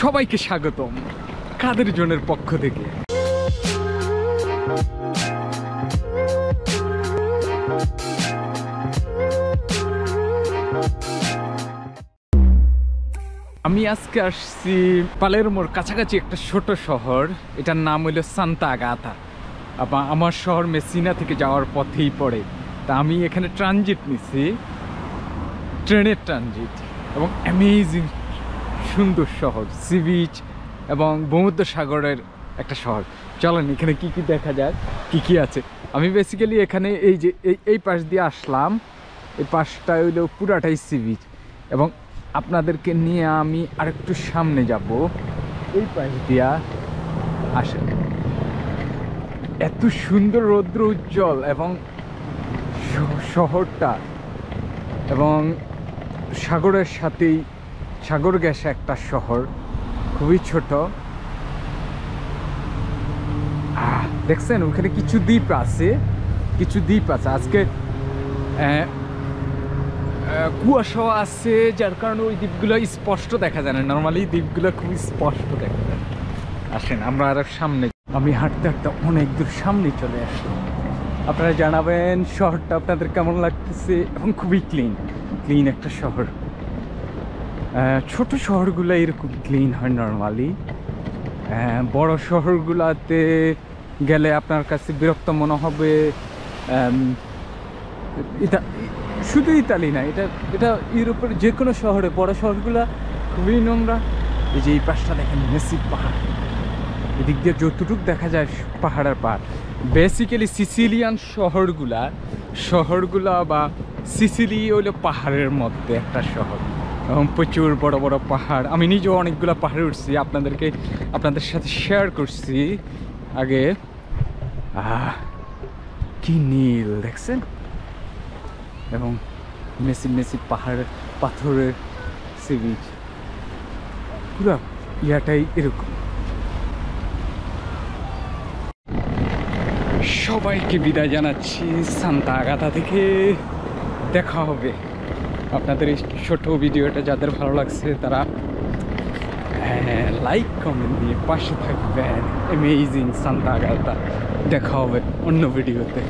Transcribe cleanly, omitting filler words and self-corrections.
সবাইকে স্বাগতম কাদের জনের পক্ষ থেকে। আমি আজকে আসছি পালেরমোর কাছাকাছি একটা ছোট শহর, এটার নাম হইল সান্তা আগাতা। আমার শহর মেসিনা থেকে যাওয়ার পথেই পড়ে। তা আমি এখানে ট্রানজিট নিছি, ট্রেনের ট্রানজিট, এবং অ্যামেজিং সুন্দর শহর, সি বিচ এবং ভূমধ্যসাগরের একটা শহর। চলেন এখানে কি কি দেখা যায়, কি কি আছে। আমি বেসিক্যালি এখানে এই যে এই পাশ দিয়ে আসলাম, এই পাশটা হইল পুরাটাই সি বিচ, এবং আপনাদেরকে নিয়ে আমি আরেকটু সামনে যাব। এই পাশ দিয়া আসেন, এত সুন্দর রৌদ্র উজ্জ্বল এবং শহরটা, এবং সাগরের সাথেই সাগর ঘেঁষা একটা শহর, খুবই ছোট। দেখছেন ওখানে কিছু দ্বীপ আছে, আজকে কুয়াশা আছে, যার কারণে ওই দ্বীপগুলো স্পষ্ট দেখা যায় না। নর্মালি দ্বীপগুলো খুবই স্পষ্ট দেখা যায়। আসেন আমরা আর সামনে, আমি হাঁটতে হাঁটতে অনেক দূর সামনে চলে আসলাম। আপনারা জানাবেন শহরটা আপনাদের কেমন লাগতেছে, এবং খুবই ক্লিন একটা শহর। ছোট শহরগুলো এরকম ক্লিন হয় নর্মালি। বড় শহরগুলোতে গেলে আপনার কাছে বিরক্ত মনে হবে। শুধু ইতালি না, এটা ইউরোপের যে কোনো শহরে, বড় শহরগুলো খুবই নোংরা। এই যে এই পাশটা দেখেন, মেসি পাহাড়, এদিক দিয়ে যতটুকু দেখা যায় পাহাড়ের পাহাড়। বেসিক্যালি সিসিলিয়ান শহরগুলা বা সিসিলি হইলো পাহাড়ের মধ্যে একটা শহর, এবং প্রচুর বড় বড় পাহাড়। আমি নিজেও অনেকগুলো পাহাড়ে উঠছি, আপনাদের সাথে শেয়ার করছি আগে। কি নীল দেখছেন, এবং মেসি পাহাড়, পাথরের সি বিচ, পুরো ইয়াটাই এরকম। সবাইকে বিদায় জানাচ্ছি সান্তা আগাতা থেকে। দেখা হবে। আপনাদের এই ছোট ভিডিওটা যাদের ভালো লাগছে তারা লাইক কমেন্ট দিয়ে পাশে থাকবেন। Amazing Santa আগাতা। দেখা হবে অন্য ভিডিওতে।